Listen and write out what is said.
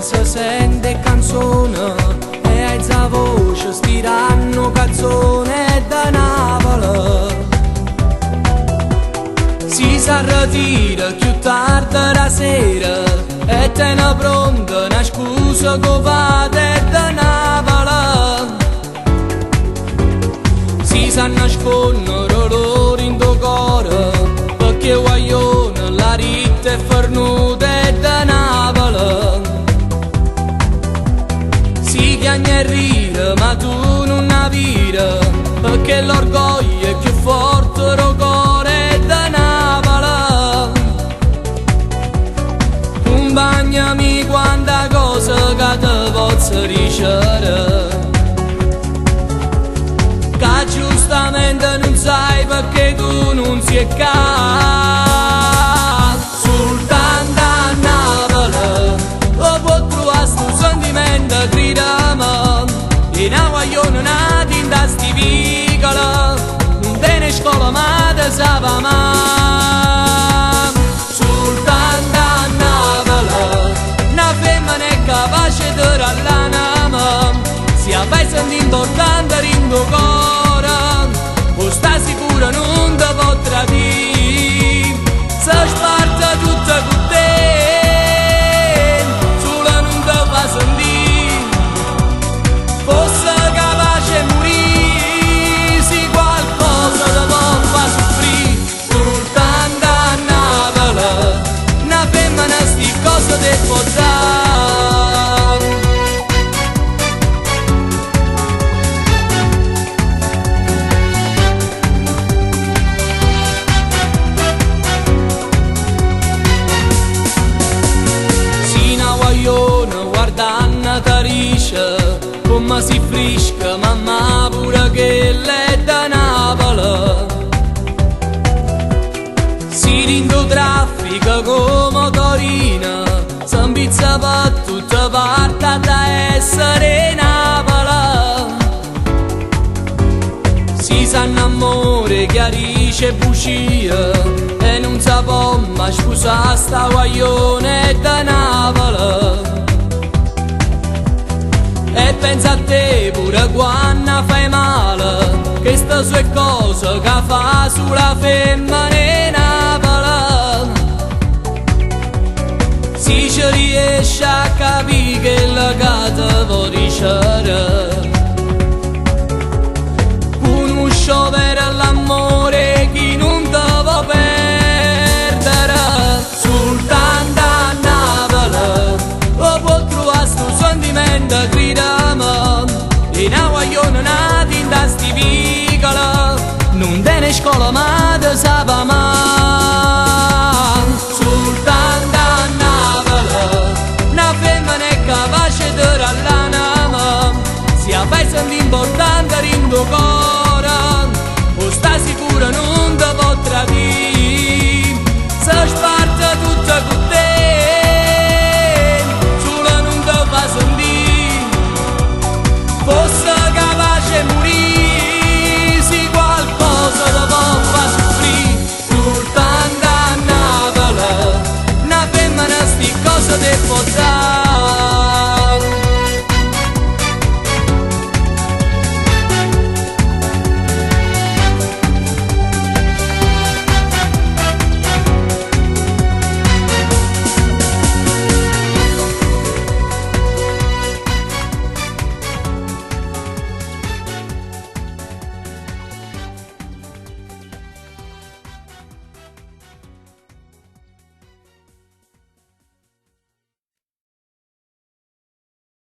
si sente canzone e alza voce stiranno canzone da Napoli. Si s'arretira più tardi la sera e tiene pronta una scusa covate da Napoli. Si s'annascondono loro in tuo cuore perché guaglione la ritta è fornuta da Napoli. Si chiagna e ride ma tu non la vira perché l'orgoglio è più forte del cuore da Napoli. Un bagnami quanta cosa che te posso dicere, che giustamente non sai perché tu non sei qua. Soltanto a Napoli lo può trovare sto sentimento gridamo in una guaglione nata in da sti piccoli, non tiene scuola ma te sapeva mai. Soltanto a Napoli una femmina è capace di rall'anima, si fai sentire importante in tuo cuore, o sta sicura non ti potrà dire, se sparte tutta con te, sola non ti fa sentire, fosse capace morire, se qualcosa ti può far soffrire. Soltanto a Napoli una femmina sti cose ti può dare. Guardando Tarisce come si frisca, mamma pure che è da Napoli. Si rindo traffica come Torino, si impizza per tutta parte da essere Napoli. Si s'annamore, chiarisce e bucia e non si può mai scusare sta guaglione da Napoli. E pensa a te pure quando fai male, che sta sue cose che fa sulla femmina in Napoli. Si ci riesce a capire che la gata vuol dicere, conosco per l'amore chi non te può perdere. Soltanto a Napoli lo può trovare sto sentimento gridamo in una guaglione nata in da sti piccoli, non tiene scuola ma te sapeva mai. Soltanto a Napoli una femmina è capace di rall'anima, si fai sentire importante in tuo cuore, o sta sicura non ti potrà dire.